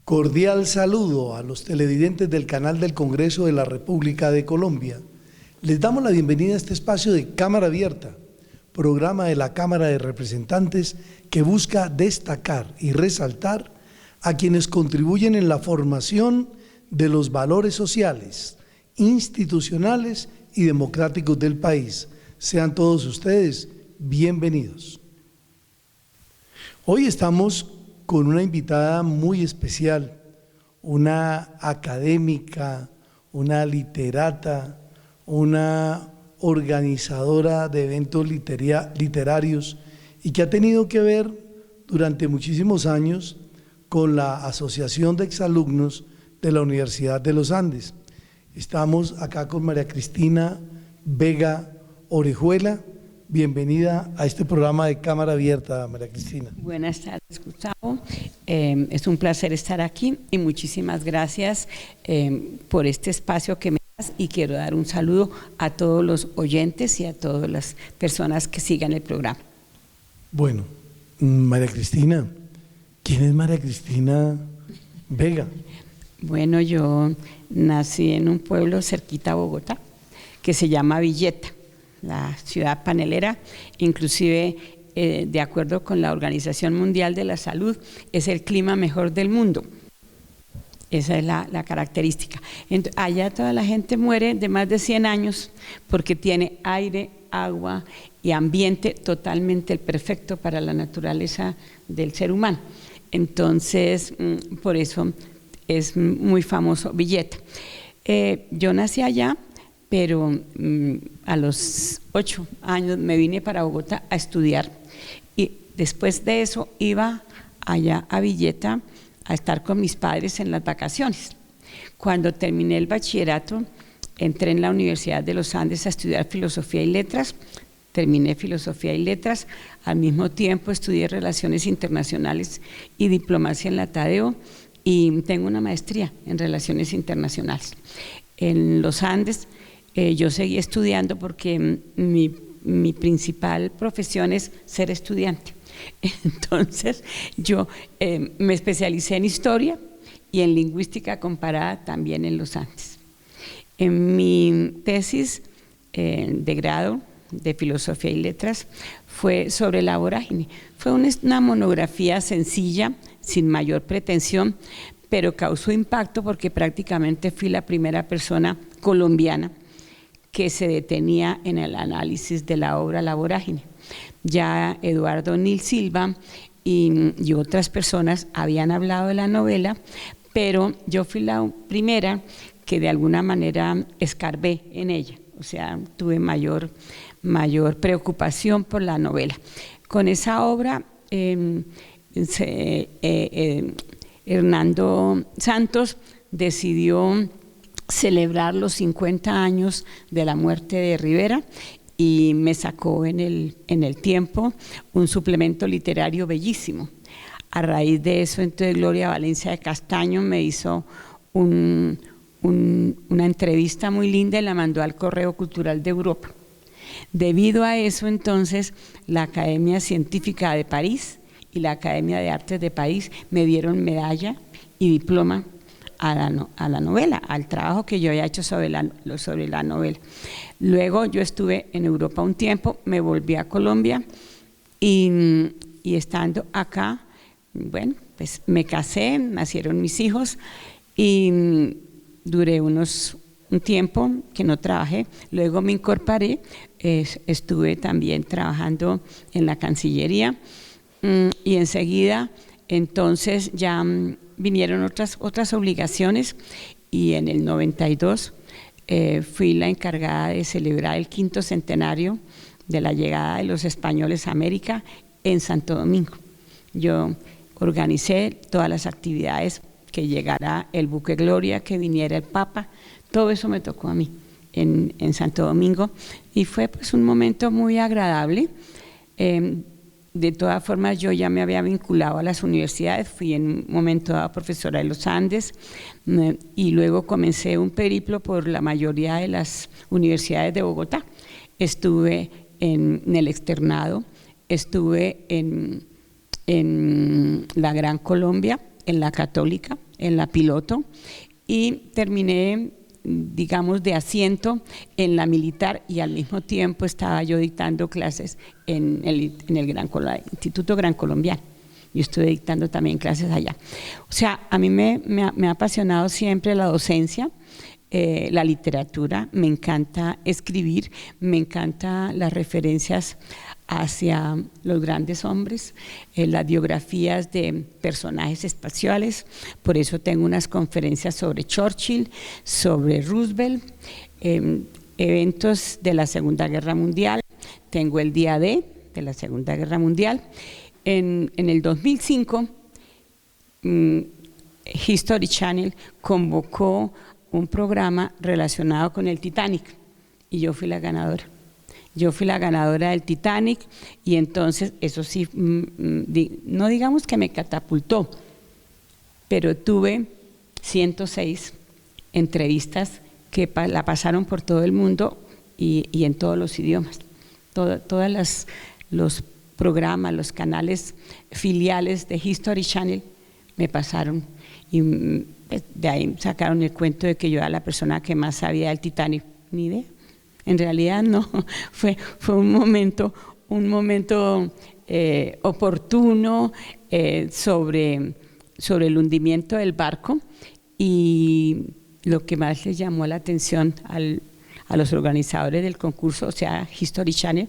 Cordial saludo a los televidentes del canal del Congreso de la República de Colombia. Les damos la bienvenida a este espacio de Cámara Abierta, programa de la Cámara de Representantes que busca destacar y resaltar a quienes contribuyen en la formación de los valores sociales, institucionales y democráticos del país. Sean todos ustedes bienvenidos. Hoy estamos con una invitada muy especial, una académica, una literata, una organizadora de eventos literarios y que ha tenido que ver durante muchísimos años con la Asociación de Exalumnos de la Universidad de los Andes. Estamos acá con María Cristina Vega Orejuela. Bienvenida a este programa de Cámara Abierta, María Cristina. Buenas tardes, Gustavo. Es un placer estar aquí y muchísimas gracias por este espacio que me das, y quiero dar un saludo a todos los oyentes y a todas las personas que sigan el programa. Bueno, María Cristina, ¿quién es María Cristina Vega? Bueno, yo nací en un pueblo cerquita a Bogotá que se llama Villeta, la ciudad panelera. Inclusive de acuerdo con la Organización Mundial de la Salud, es el clima mejor del mundo. Esa es la característica. Allá toda la gente muere de más de 100 años porque tiene aire, agua y ambiente totalmente perfecto para la naturaleza del ser humano. Entonces, por eso es muy famoso Villeta. Yo nací allá, pero a los 8 años me vine para Bogotá a estudiar y después de eso iba allá a Villeta a estar con mis padres en las vacaciones. Cuando terminé el bachillerato, entré en la Universidad de los Andes a estudiar Filosofía y Letras, terminé Filosofía y Letras, al mismo tiempo estudié Relaciones Internacionales y Diplomacia en la Tadeo y tengo una maestría en Relaciones Internacionales. En los Andes yo seguí estudiando porque mi principal profesión es ser estudiante. Entonces yo me especialicé en Historia y en Lingüística Comparada también en los Andes. En mi tesis de grado de Filosofía y Letras fue sobre la vorágine. Fue una monografía sencilla, sin mayor pretensión, pero causó impacto porque prácticamente fui la primera persona colombiana que se detenía en el análisis de la obra La Vorágine. Ya Eduardo Nil Silva y otras personas habían hablado de la novela, pero yo fui la primera que de alguna manera escarbé en ella, o sea, tuve mayor preocupación por la novela. Con esa obra, Hernando Santos decidió celebrar los 50 años de la muerte de Rivera y me sacó en el Tiempo un suplemento literario bellísimo. A raíz de eso, entonces Gloria Valencia de Castaño me hizo una entrevista muy linda y la mandó al Correo Cultural de Europa. Debido a eso, entonces, la Academia Científica de París y la Academia de Artes de París me dieron medalla y diploma a la novela, al trabajo que yo había hecho sobre la novela. Luego yo estuve en Europa un tiempo, me volví a Colombia y estando acá, bueno, pues me casé, nacieron mis hijos y duré un tiempo que no trabajé, luego me incorporé, estuve también trabajando en la Cancillería y enseguida entonces ya vinieron otras obligaciones y en el 92 fui la encargada de celebrar el 5º centenario de la llegada de los españoles a América en Santo Domingo. Yo organicé todas las actividades, que llegara el buque Gloria, que viniera el Papa, todo eso me tocó a mí. en Santo Domingo, y fue pues un momento muy agradable. De todas formas, yo ya me había vinculado a las universidades, fui en un momento dado profesora de los Andes, y luego comencé un periplo por la mayoría de las universidades de Bogotá. Estuve en el externado, estuve en la Gran Colombia, en la Católica, en la Piloto, y terminé, digamos, de asiento en la militar, y al mismo tiempo estaba yo dictando clases en el Instituto Gran Colombiano. Yo estuve dictando también clases allá. O sea, a mí me ha apasionado siempre la docencia, la literatura, me encanta escribir, me encantan las referencias hacia los grandes hombres, las biografías de personajes espaciales. Por eso tengo unas conferencias sobre Churchill, sobre Roosevelt, eventos de la Segunda Guerra Mundial. Tengo el día de la Segunda Guerra Mundial. En el 2005, History Channel convocó un programa relacionado con el Titanic, y yo fui la ganadora. Yo fui la ganadora del Titanic, y entonces eso sí, no digamos que me catapultó, pero tuve 106 entrevistas que la pasaron por todo el mundo y en todos los idiomas. Todas los programas, los canales filiales de History Channel me pasaron, y de ahí sacaron el cuento de que yo era la persona que más sabía del Titanic. Ni idea. En realidad no, fue un momento oportuno sobre el hundimiento del barco, y lo que más les llamó la atención a los organizadores del concurso, o sea, History Channel,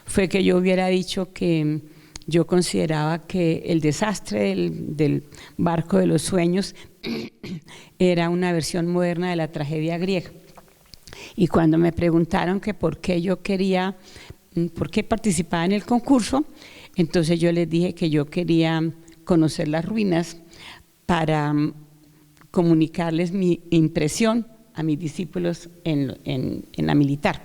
fue que yo hubiera dicho que yo consideraba que el desastre del barco de los sueños era una versión moderna de la tragedia griega. Y cuando me preguntaron que por qué participaba en el concurso, entonces yo les dije que yo quería conocer las ruinas para comunicarles mi impresión a mis discípulos en la militar.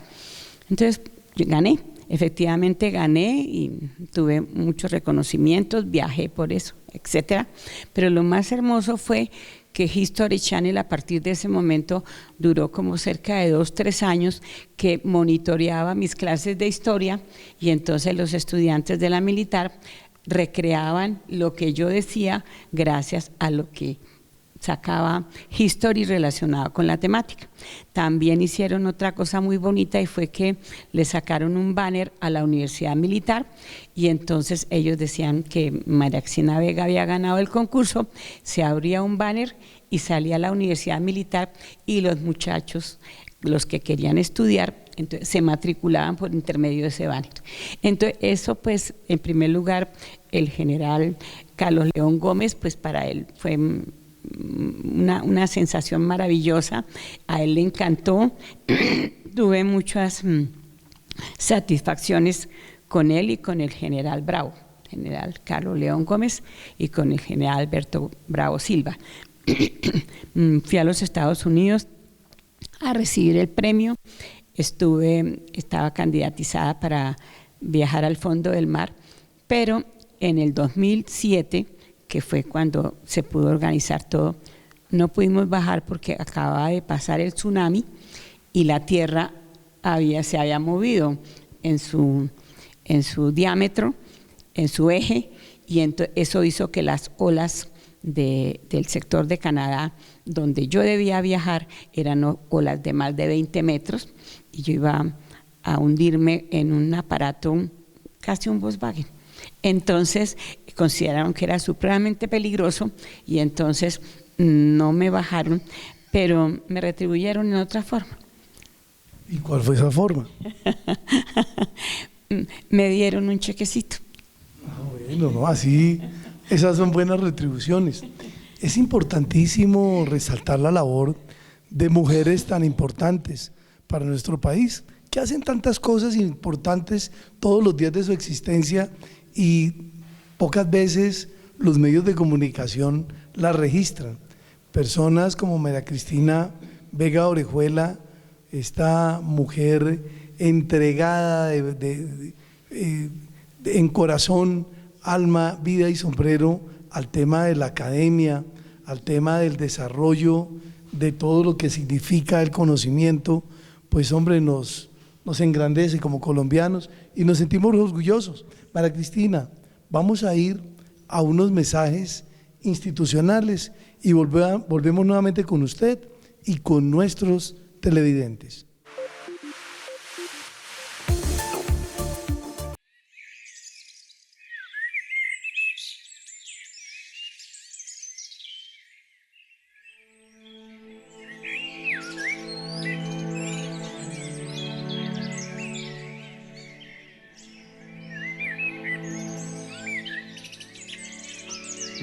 Entonces gané, efectivamente gané, y tuve muchos reconocimientos, viajé por eso, etcétera. Pero lo más hermoso fue que History Channel a partir de ese momento duró como cerca de 2-3 años, que monitoreaba mis clases de historia, y entonces los estudiantes de la militar recreaban lo que yo decía gracias a lo que sacaba History relacionado con la temática. También hicieron otra cosa muy bonita, y fue que le sacaron un banner a la Universidad Militar, y entonces ellos decían que María Cristina Vega había ganado el concurso, se abría un banner y salía a la Universidad Militar, y los muchachos, los que querían estudiar, entonces se matriculaban por intermedio de ese banner. Entonces eso, pues, en primer lugar, el general Carlos León Gómez, pues para él fue una sensación maravillosa, a él le encantó. Tuve muchas satisfacciones con él y con el general Bravo, general Carlos León Gómez, y con el general Alberto Bravo Silva. Fui a los Estados Unidos a recibir el premio, estaba candidatizada para viajar al fondo del mar, pero en el 2007, que fue cuando se pudo organizar todo, no pudimos bajar porque acababa de pasar el tsunami y la tierra se había movido en su diámetro, en su eje, y eso hizo que las olas del sector de Canadá, donde yo debía viajar, eran olas de más de 20 metros, y yo iba a hundirme en un aparato, casi un Volkswagen. Entonces consideraron que era supremamente peligroso, y entonces no me bajaron, pero me retribuyeron en otra forma. ¿Y cuál fue esa forma? Me dieron un chequecito. Bueno, no, así, esas son buenas retribuciones. Es importantísimo resaltar la labor de mujeres tan importantes para nuestro país, que hacen tantas cosas importantes todos los días de su existencia, y pocas veces los medios de comunicación las registran. Personas como María Cristina Vega Orejuela, esta mujer entregada en corazón, alma, vida y sombrero al tema de la academia, al tema del desarrollo de todo lo que significa el conocimiento, pues hombre, nos engrandece como colombianos y nos sentimos orgullosos. María Cristina, vamos a ir a unos mensajes institucionales y volvemos nuevamente con usted y con nuestros televidentes.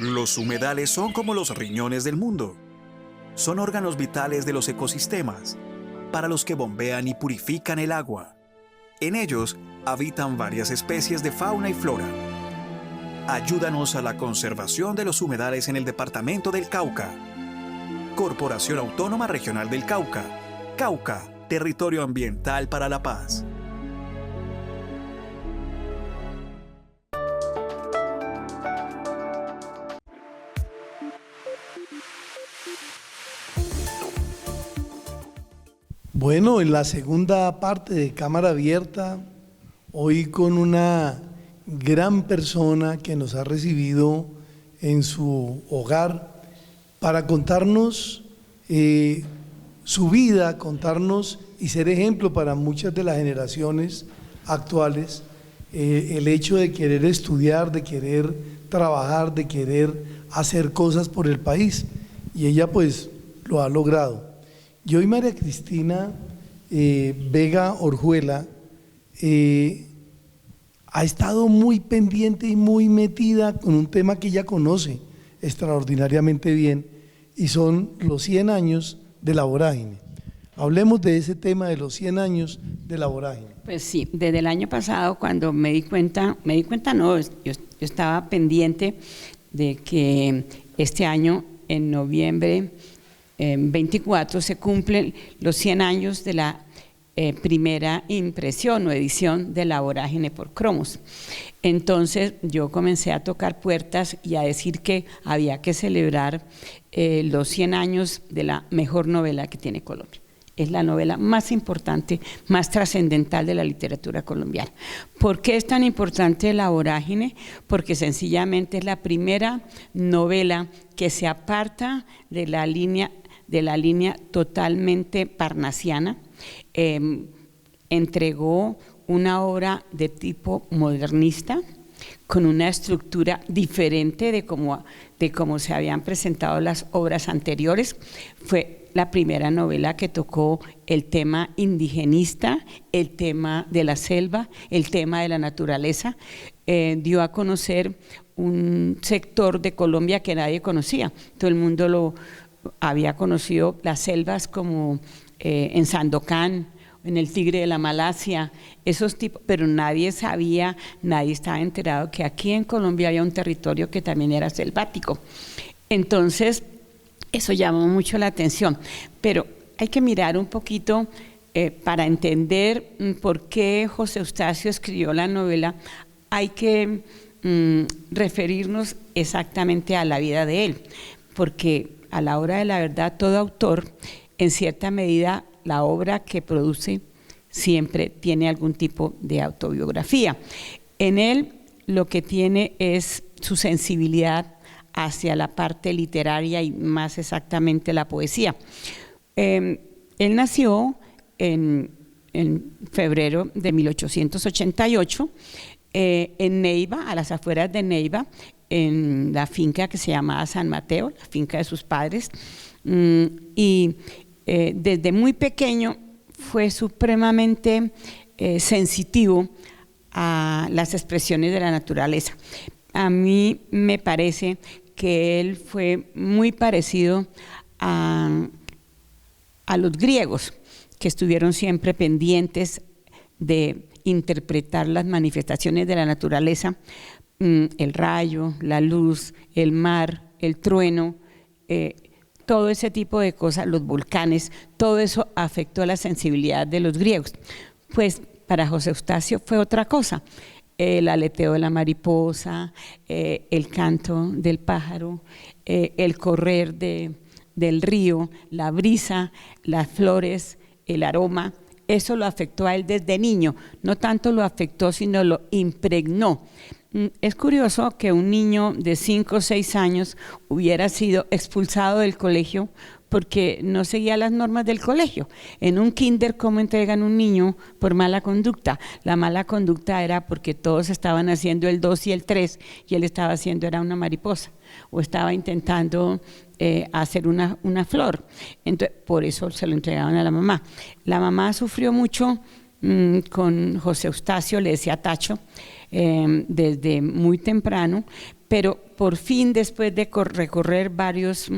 Los humedales son como los riñones del mundo. Son órganos vitales de los ecosistemas, para los que bombean y purifican el agua. En ellos habitan varias especies de fauna y flora. Ayúdanos a la conservación de los humedales en el departamento del Cauca. Corporación Autónoma Regional del Cauca. Cauca, territorio ambiental para la paz. Bueno, en la segunda parte de Cámara Abierta, hoy con una gran persona que nos ha recibido en su hogar para contarnos su vida, contarnos y ser ejemplo para muchas de las generaciones actuales, el hecho de querer estudiar, de querer trabajar, de querer hacer cosas por el país, y ella pues lo ha logrado. Y hoy María Cristina Vega Orjuela ha estado muy pendiente y muy metida con un tema que ella conoce extraordinariamente bien, y son los 100 años de la vorágine. Hablemos de ese tema de los 100 años de la vorágine. Pues sí, desde el año pasado cuando me di cuenta no, yo estaba pendiente de que este año, en noviembre 24, se cumplen los 100 años de la primera impresión o edición de la vorágine por cromos. Entonces yo comencé a tocar puertas y a decir que había que celebrar los 100 años de la mejor novela que tiene Colombia. Es la novela más importante, más trascendental de la literatura colombiana. ¿Por qué es tan importante La vorágine? Porque sencillamente es la primera novela que se aparta de la línea totalmente parnasiana. Entregó una obra de tipo modernista, con una estructura diferente de cómo se habían presentado las obras anteriores. Fue la primera novela que tocó el tema indigenista, el tema de la selva, el tema de la naturaleza. Dio a conocer un sector de Colombia que nadie conocía. Todo el mundo lo había conocido, las selvas como en Sandokan, en el Tigre de la Malasia, esos tipos, pero nadie sabía, nadie estaba enterado que aquí en Colombia había un territorio que también era selvático. Entonces, eso llamó mucho la atención, pero hay que mirar un poquito para entender por qué José Eustacio escribió la novela. Hay que referirnos exactamente a la vida de él, porque a la hora de la verdad, todo autor, en cierta medida, la obra que produce siempre tiene algún tipo de autobiografía. En él lo que tiene es su sensibilidad hacia la parte literaria y más exactamente la poesía. Él nació en febrero de 1888 en Neiva, a las afueras de Neiva, en la finca que se llamaba San Mateo, la finca de sus padres, y desde muy pequeño fue supremamente sensitivo a las expresiones de la naturaleza. A mí me parece que él fue muy parecido a los griegos, que estuvieron siempre pendientes de interpretar las manifestaciones de la naturaleza, el rayo, la luz, el mar, el trueno, todo ese tipo de cosas, los volcanes, todo eso afectó la sensibilidad de los griegos. Pues para José Eustacio fue otra cosa, el aleteo de la mariposa, el canto del pájaro, el correr del río, la brisa, las flores, el aroma. Eso lo afectó a él desde niño, no tanto lo afectó, sino lo impregnó. Es curioso que un niño de 5 o 6 años hubiera sido expulsado del colegio porque no seguía las normas del colegio. En un kinder, ¿cómo entregan un niño por mala conducta? La mala conducta era porque todos estaban haciendo el 2 y el 3 y él estaba haciendo era una mariposa o estaba intentando hacer una flor. Entonces, por eso se lo entregaban a la mamá. La mamá sufrió mucho con José Eustacio, le decía Tacho, desde muy temprano, pero por fin, después de recorrer varios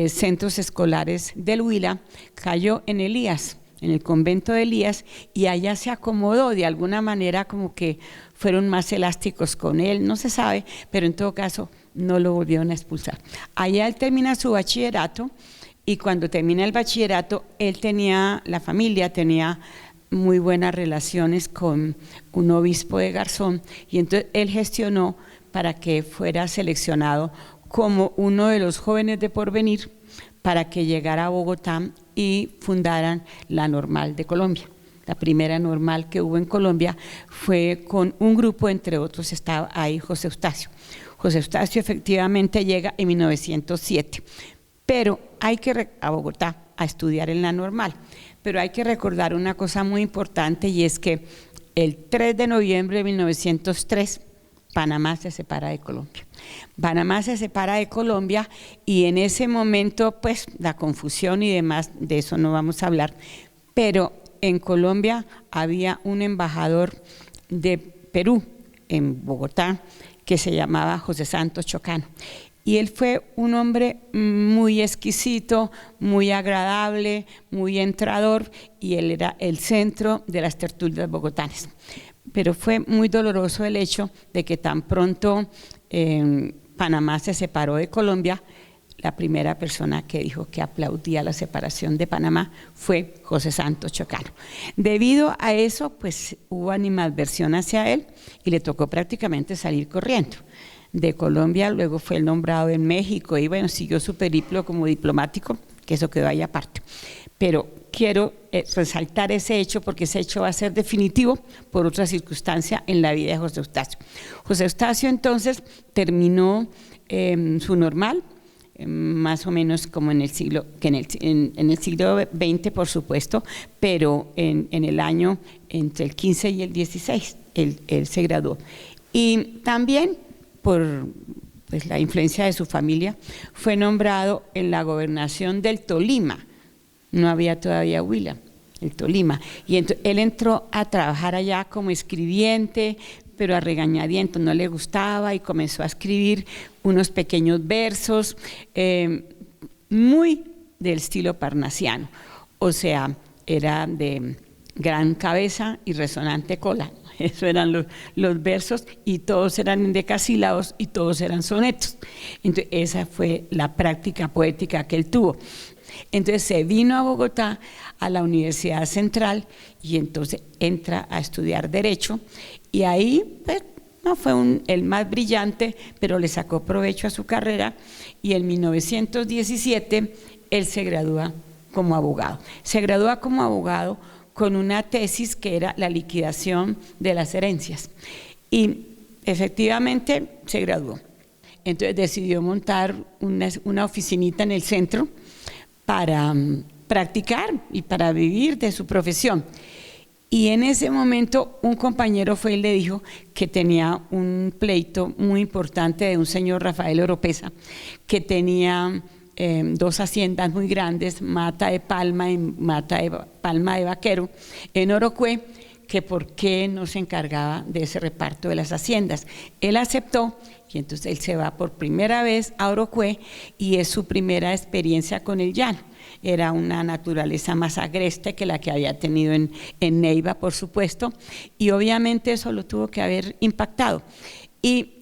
centros escolares del Huila, cayó en Elías, en el convento de Elías, y allá se acomodó de alguna manera, como que fueron más elásticos con él, no se sabe, pero en todo caso no lo volvieron a expulsar. Allá él termina su bachillerato, y cuando termina el bachillerato, la familia tenía muy buenas relaciones con un obispo de Garzón, y entonces él gestionó para que fuera seleccionado como uno de los jóvenes de porvenir para que llegara a Bogotá y fundaran la Normal de Colombia. La primera normal que hubo en Colombia fue con un grupo, entre otros estaba ahí José Eustacio. José Eustacio efectivamente llega en 1907, pero hay que a Bogotá a estudiar en la Normal. Pero hay que recordar una cosa muy importante, y es que el 3 de noviembre de 1903 Panamá se separa de Colombia. Panamá se separa de Colombia, y en ese momento pues la confusión y demás, de eso no vamos a hablar, pero en Colombia había un embajador de Perú en Bogotá que se llamaba José Santos Chocano. Y él fue un hombre muy exquisito, muy agradable, muy entrador, y él era el centro de las tertulias bogotanas. Pero fue muy doloroso el hecho de que tan pronto Panamá se separó de Colombia, la primera persona que dijo que aplaudía la separación de Panamá fue José Santos Chocano. Debido a eso, pues hubo animadversión hacia él y le tocó prácticamente salir corriendo de Colombia. Luego fue nombrado en México y bueno, siguió su periplo como diplomático, que eso quedó ahí aparte. Pero quiero resaltar ese hecho, porque ese hecho va a ser definitivo por otra circunstancia en la vida de José Eustacio. José Eustacio entonces terminó su normal, más o menos como en el siglo XX, por supuesto, pero en el año entre el 15 y el 16 él se graduó. Y también por pues, la influencia de su familia fue nombrado en la gobernación del Tolima. No había todavía Huila, el Tolima, y entonces él entró a trabajar allá como escribiente, pero a regañadientos, no le gustaba, y comenzó a escribir unos pequeños versos muy del estilo parnasiano, o sea, era de gran cabeza y resonante cola. Eso eran los versos, y todos eran en decasílabos y todos eran sonetos. Entonces esa fue la práctica poética que él tuvo. Entonces se vino a Bogotá, a la Universidad Central, y entonces entra a estudiar Derecho, y ahí pues, no fue el más brillante, pero le sacó provecho a su carrera, y en 1917 él se gradúa como abogado. Se gradúa como abogado con una tesis que era la liquidación de las herencias, y efectivamente se graduó. Entonces decidió montar una oficinita en el centro para practicar y para vivir de su profesión. Y en ese momento un compañero fue y le dijo que tenía un pleito muy importante de un señor Rafael Oropesa, que tenía 2 haciendas muy grandes, Mata de Palma y Palma de Vaquero, en Orocué, que por qué no se encargaba de ese reparto de las haciendas. Él aceptó, y entonces él se va por primera vez a Orocué, y es su primera experiencia con el llano. Era una naturaleza más agreste que la que había tenido en Neiva, por supuesto, y obviamente eso lo tuvo que haber impactado. Y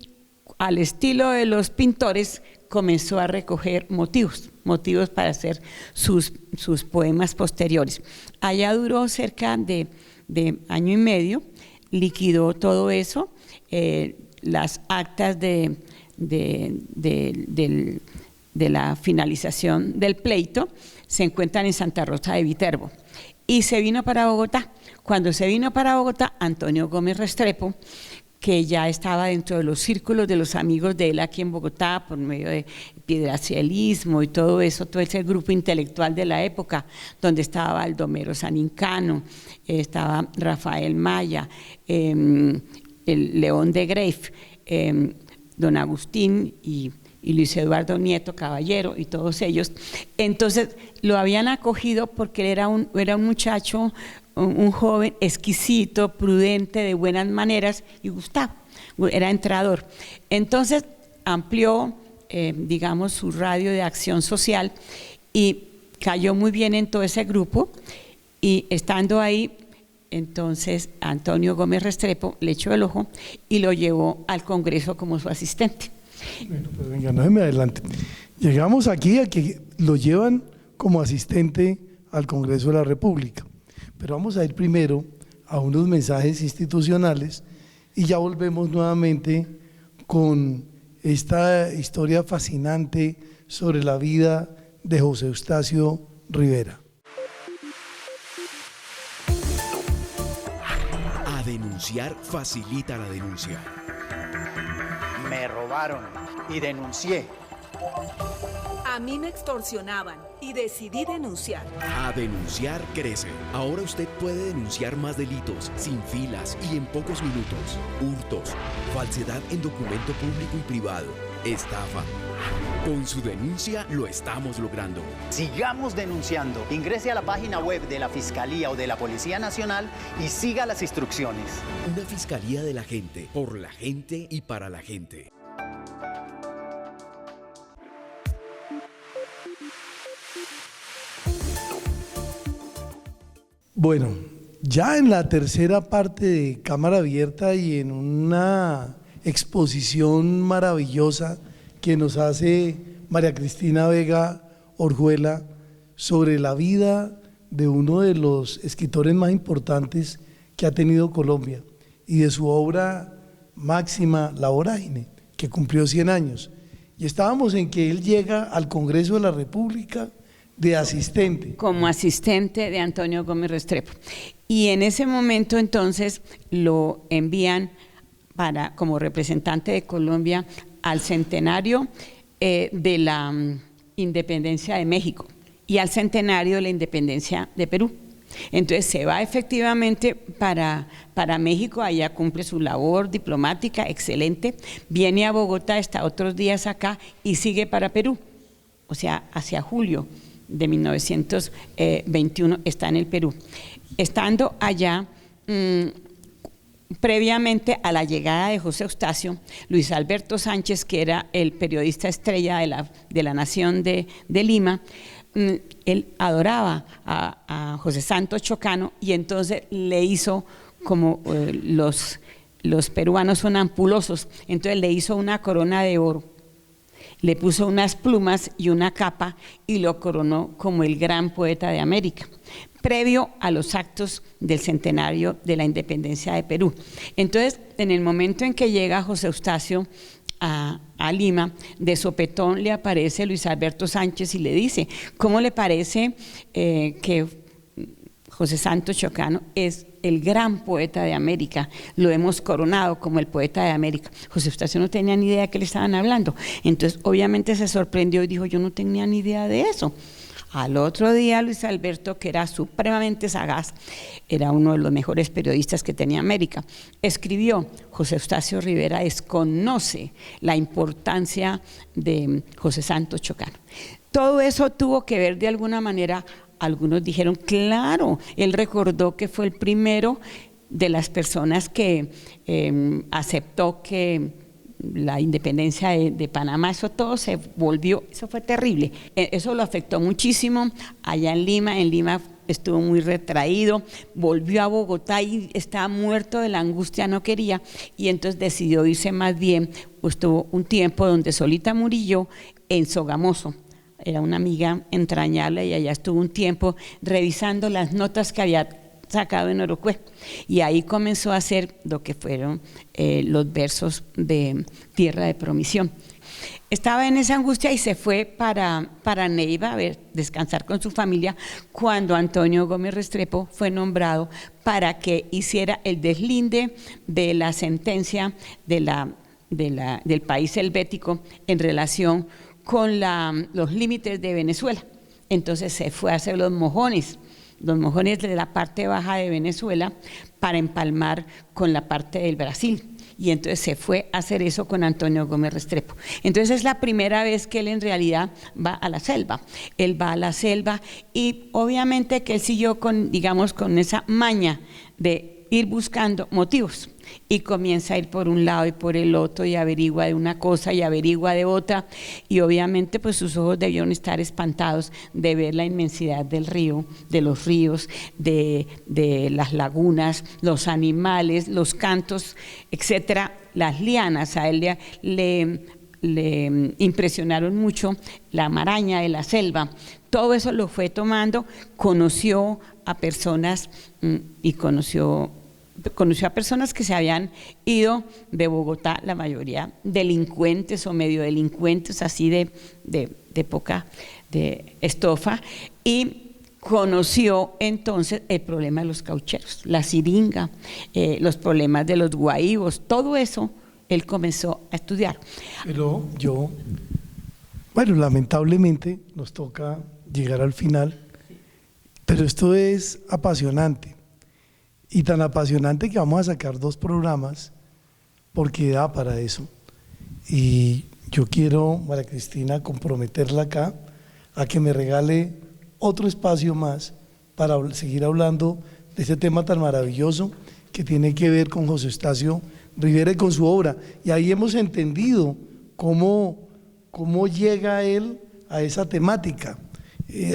al estilo de los pintores comenzó a recoger motivos motivos para hacer sus poemas posteriores. Allá duró cerca de año y medio, liquidó todo eso, las actas de la finalización del pleito se encuentran en Santa Rosa de Viterbo y se vino para Bogotá. Cuando se vino para Bogotá, Antonio Gómez Restrepo, que ya estaba dentro de los círculos de los amigos de él aquí en Bogotá por medio de piedracialismo y todo eso, todo ese grupo intelectual de la época, donde estaba Baldomero Sanincano, estaba Rafael Maya, el León de Greif, don Agustín y Luis Eduardo Nieto Caballero y todos ellos. Entonces lo habían acogido porque él era un muchacho, un joven exquisito, prudente, de buenas maneras, y Gustavo era entrador. Entonces amplió, digamos, su radio de acción social y cayó muy bien en todo ese grupo, y estando ahí, entonces Antonio Gómez Restrepo le echó el ojo y lo llevó al Congreso como su asistente. Bueno, pues venga, no se me adelante. Llegamos aquí a que lo llevan como asistente al Congreso de la República, pero vamos a ir primero a unos mensajes institucionales y ya volvemos nuevamente con esta historia fascinante sobre la vida de José Eustacio Rivera. A denunciar facilita la denuncia. Me robaron y denuncié. A mí me extorsionaban y decidí denunciar. A denunciar crece. Ahora usted puede denunciar más delitos, sin filas y en pocos minutos. Hurtos, falsedad en documento público y privado, estafa. Con su denuncia lo estamos logrando. Sigamos denunciando. Ingrese a la página web de la Fiscalía o de la Policía Nacional y siga las instrucciones. Una fiscalía de la gente, por la gente y para la gente. Bueno, ya en la tercera parte de Cámara Abierta y en una exposición maravillosa que nos hace María Cristina Vega Orjuela sobre la vida de uno de los escritores más importantes que ha tenido Colombia y de su obra máxima, La Vorágine, que cumplió 100 años. Y estábamos en que él llega al Congreso de la República de asistente. Como asistente de Antonio Gómez Restrepo. Y en ese momento entonces lo envían como representante de Colombia al centenario de la independencia de México y al centenario de la independencia de Perú. Entonces se va efectivamente para México, allá cumple su labor diplomática excelente, viene a Bogotá, está otros días acá y sigue para Perú, o sea, hacia julio de 1921 está en el Perú. Estando allá, previamente a la llegada de José Eustacio, Luis Alberto Sánchez, que era el periodista estrella de la Nación de Lima, él adoraba a José Santos Chocano y entonces le hizo como los peruanos son ampulosos, entonces le hizo una corona de oro, le puso unas plumas y una capa y lo coronó como el gran poeta de América, previo a los actos del centenario de la independencia de Perú. Entonces, en el momento en que llega José Eustacio a Lima, de sopetón le aparece Luis Alberto Sánchez y le dice: ¿cómo le parece que José Santos Chocano es el gran poeta de América? Lo hemos coronado como el poeta de América. José Eustacio no tenía ni idea de qué le estaban hablando. Entonces, obviamente se sorprendió y dijo: yo no tenía ni idea de eso. Al otro día, Luis Alberto, que era supremamente sagaz, era uno de los mejores periodistas que tenía América, escribió: José Eustacio Rivera desconoce la importancia de José Santos Chocano. Todo eso tuvo que ver de alguna manera. Algunos dijeron, claro, él recordó que fue el primero de las personas que aceptó que la independencia de Panamá, eso todo se volvió, eso fue terrible, eso lo afectó muchísimo allá en Lima estuvo muy retraído, volvió a Bogotá y estaba muerto de la angustia, no quería, y entonces decidió irse más bien, estuvo un tiempo donde Solita Murillo en Sogamoso, era una amiga entrañable y allá estuvo un tiempo revisando las notas que había sacado en Orocue, y ahí comenzó a hacer lo que fueron los versos de Tierra de Promisión. Estaba en esa angustia y se fue para Neiva a descansar con su familia, cuando Antonio Gómez Restrepo fue nombrado para que hiciera el deslinde de la sentencia del país helvético en relación con los límites de Venezuela. Entonces se fue a hacer los mojones de la parte baja de Venezuela para empalmar con la parte del Brasil. Y entonces se fue a hacer eso con Antonio Gómez Restrepo. Entonces es la primera vez que él en realidad va a la selva. Él va a la selva y obviamente que él siguió con esa maña de ir buscando motivos, y comienza a ir por un lado y por el otro y averigua de una cosa y averigua de otra, y obviamente pues sus ojos debieron estar espantados de ver la inmensidad del río, de los ríos, de las lagunas, los animales, los cantos, etcétera, las lianas. A él le impresionaron mucho la maraña de la selva. Todo eso lo fue tomando, conoció a personas y conoció a personas que se habían ido de Bogotá, la mayoría delincuentes o medio delincuentes, así de poca estofa, y conoció entonces el problema de los caucheros, la siringa, los problemas de los guaívos, todo eso él comenzó a estudiar. Pero lamentablemente nos toca llegar al final, pero esto es apasionante, y tan apasionante que vamos a sacar 2 programas porque da para eso. Y yo quiero, María Cristina, comprometerla acá a que me regale otro espacio más para seguir hablando de este tema tan maravilloso que tiene que ver con José Eustacio Rivera y con su obra. Y ahí hemos entendido cómo llega él a esa temática.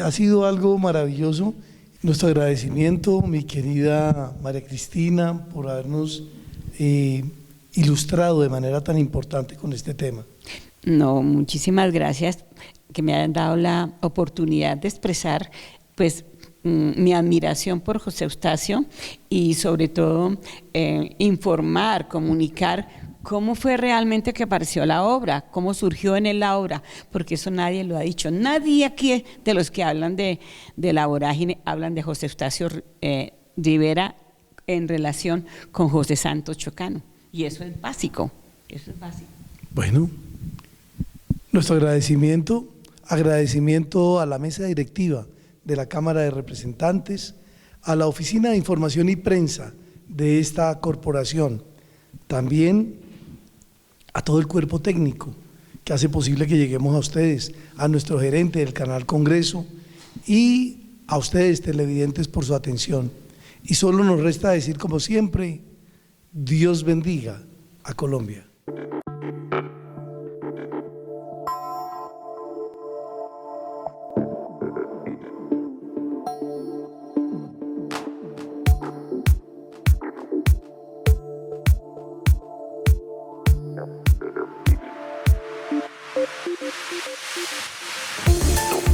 Ha sido algo maravilloso. Nuestro agradecimiento, mi querida María Cristina, por habernos ilustrado de manera tan importante con este tema. No, muchísimas gracias que me hayan dado la oportunidad de expresar pues mi admiración por José Eustacio, y sobre todo informar, comunicar cómo fue realmente que apareció la obra, cómo surgió en él la obra, porque eso nadie lo ha dicho. Nadie aquí de los que hablan de la vorágine hablan de José Eustacio Rivera en relación con José Santos Chocano, y eso es básico, Bueno, nuestro agradecimiento a la mesa directiva de la Cámara de Representantes, a la Oficina de Información y Prensa de esta corporación, también a todo el cuerpo técnico que hace posible que lleguemos a ustedes, a nuestro gerente del Canal Congreso y a ustedes televidentes por su atención. Y solo nos resta decir, como siempre, Dios bendiga a Colombia. Thank you.